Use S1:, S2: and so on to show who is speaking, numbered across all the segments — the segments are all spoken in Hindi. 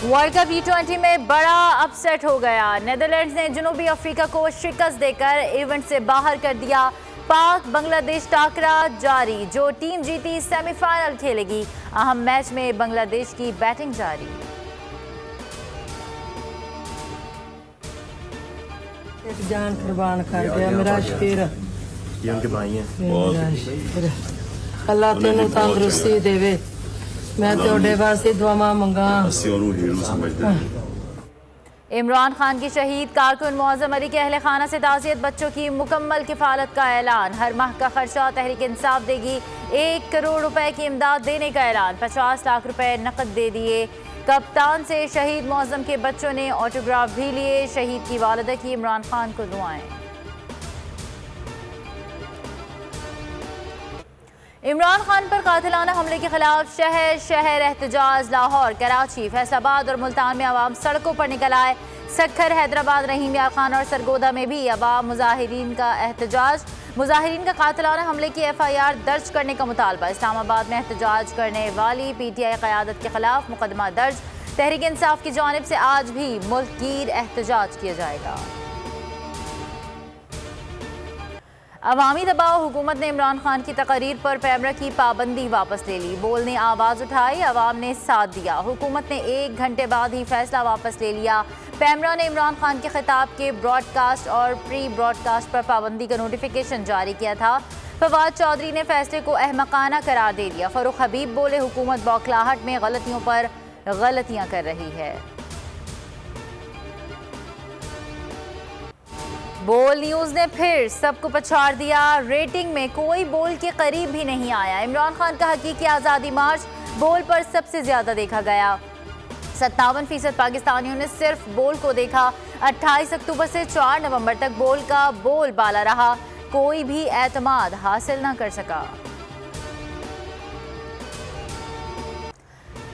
S1: वर्ल्ड कप T20 में बड़ा अपसेट हो गया। नेदरलैंड्स ने जनूबी अफ्रीका को शिकस्त देकर इवेंट से बाहर कर दिया। पाक बांग्लादेश टाकरा जारी, जो टीम जीती सेमीफाइनल खेलेगी। अहम मैच में बांग्लादेश की बैटिंग जारी।
S2: एक जान कुर्बान कर दिया मेरा शेर,
S3: ये उनके भाई हैं।
S2: अल्लाह तेनू तंदुरुस्ती देवे। मैं तेरे वास्ते दुआवां मंगा।
S1: इमरान खान की शहीद कारकुन मुअज़्ज़म अली के अहले खाना से ताज़ियत, बच्चों की मुकम्मल किफ़ालत का ऐलान। हर माह का खर्चा तहरीक इंसाफ देगी। 1 करोड़ रुपए की इमदाद देने का ऐलान। 50 लाख रुपए नकद दे दिए। कप्तान से शहीद मुअज़्ज़म के बच्चों ने ऑटोग्राफ भी लिए। शहीद की वालिदा की इमरान खान को दुआएं। इमरान खान पर कातिलाना हमले के खिलाफ शहर शहर एहतजाज। लाहौर, कराची, फैसलाबाद और मुल्तान में आवाम सड़कों पर निकल आए। सक्खर, हैदराबाद, रहीम यार खान और सरगोदा में भी अवाम मुजाहिरीन का एहतजाज। मुजाहिरीन का कातिलाना हमले की FIR दर्ज करने का मुतालबा। इस्लामाबाद में एहतजाज करने वाली PTI क़यादत के खिलाफ मुकदमा दर्ज। तहरीक इंसाफ की जानिब से आज भी मुल्क गिर एहतजाज किया जाएगा। अवामी दबाव, हुकूमत ने इमरान खान की तकरीर पर पैमरा की पाबंदी वापस ले ली। बोल ने आवाज़ उठाई, अवाम ने साथ दिया। हुकूमत ने 1 घंटे बाद ही फैसला वापस ले लिया। पैमरा ने इमरान खान के खिताब के ब्रॉडकास्ट और प्री ब्रॉडकास्ट पर पाबंदी का नोटिफिकेशन जारी किया था। फवाद चौधरी ने फैसले को अहमकाना करार दे दिया। फरूख हबीब बोले, हुकूमत बौखलाहट में गलतियों पर गलतियाँ कर रही है। बोल न्यूज़ ने फिर सबको पछाड़ दिया। रेटिंग में कोई बोल के करीब भी नहीं आया। इमरान खान का हकीकी आज़ादी मार्च बोल पर सबसे ज़्यादा देखा गया। 57% पाकिस्तानियों ने सिर्फ बोल को देखा। 28 अक्टूबर से 4 नवंबर तक बोल का बोल बाला रहा। कोई भी एतमाद हासिल न कर सका।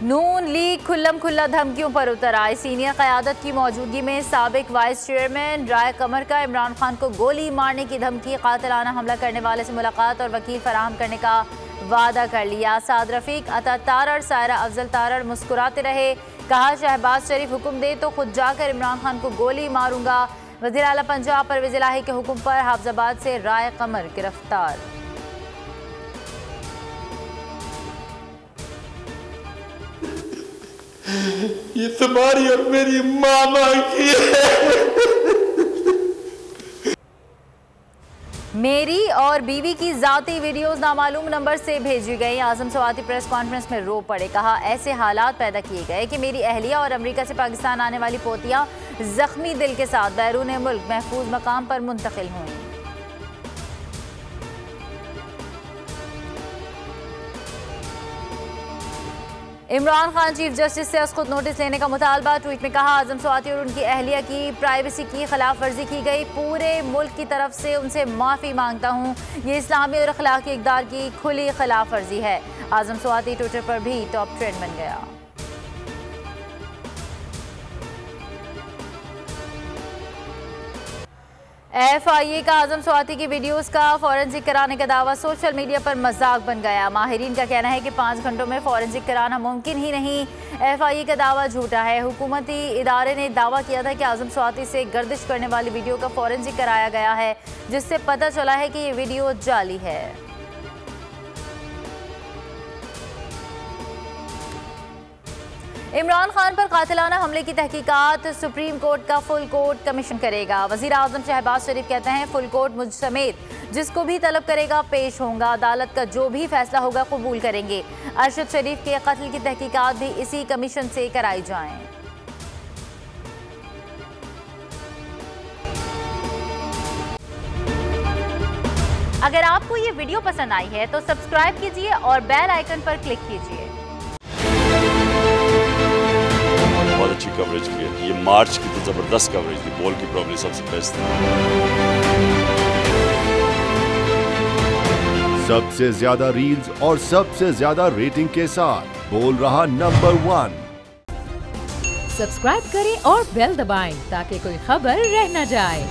S1: नून लीग खुल्लम खुल्ला धमकियों पर उतर आई। सीनियर क़यादत की मौजूदगी में साबिक वाइस चेयरमैन राय कमर का इमरान खान को गोली मारने की धमकी, कातिलाना हमला करने वाले से मुलाकात और वकील फराहम करने का वादा कर लिया। साद रफीक, अता तारड़, सायरा अफजल तारड़ मुस्कुराते रहे। कहा, शहबाज शरीफ हुक्म दे तो खुद जाकर इमरान खान को गोली मारूंगा। वज़ीर आला पंजाब परवेज़ इलाही के हुक्म पर हाफिजाबाद से राय कमर गिरफ्तार।
S4: ये तुम्हारी और मेरी मामा की है।
S1: मेरी और बीवी की जाती वीडियोस नामालूम नंबर से भेजी गई। आजम स्वाति प्रेस कॉन्फ्रेंस में रो पड़े। कहा, ऐसे हालात पैदा किए गए कि मेरी अहलिया और अमेरिका से पाकिस्तान आने वाली पोतियां जख्मी दिल के साथ बैरून मुल्क महफूज मकाम पर मुंतकिल हुई। इमरान खान चीफ जस्टिस से खुद नोटिस लेने का मुतालबा। ट्वीट में कहा, आजम स्वाति और उनकी अहलिया की प्राइवेसी की खिलाफ वर्जी की गई। पूरे मुल्क की तरफ से उनसे माफ़ी मांगता हूँ। ये इस्लामी और अखलाकी इक़दार की खुली खिलाफ वर्जी है। आजम स्वाति ट्विटर पर भी टॉप ट्रेंड बन गया। FIA का आजम स्वाति की वीडियोस का फॉरेंसिक कराने का दावा सोशल मीडिया पर मजाक बन गया। माहिरीन का कहना है कि 5 घंटों में फॉरेंसिक कराना मुमकिन ही नहीं। FIA का दावा झूठा है। हुकूमती इदारे ने दावा किया था कि आजम स्वाति से गर्दिश करने वाली वीडियो का फॉरेंसिक कराया गया है, जिससे पता चला है कि ये वीडियो जाली है। इमरान खान पर कातिलाना हमले की तहकीकात सुप्रीम कोर्ट का फुल कोर्ट कमीशन करेगा। वज़ीर आज़म शहबाज शरीफ कहते हैं, फुल कोर्ट मुझ समेत जिसको भी तलब करेगा पेश होगा। अदालत का जो भी फैसला होगा कबूल करेंगे। अरशद शरीफ के कत्ल की तहकीकात भी इसी कमीशन से कराई जाएं। अगर आपको ये वीडियो पसंद आई है तो सब्सक्राइब कीजिए और बेल आइकन पर क्लिक कीजिए।
S5: बहुत अच्छी कवरेज की है। ये मार्च की तो जबरदस्त कवरेज थी। बॉल की प्रॉब्लम सबसे बेस्ट थी।
S6: सबसे ज्यादा रील्स और सबसे ज्यादा रेटिंग के साथ बोल रहा नंबर 1।
S7: सब्सक्राइब करें और बेल दबाएं ताकि कोई खबर रह न जाए।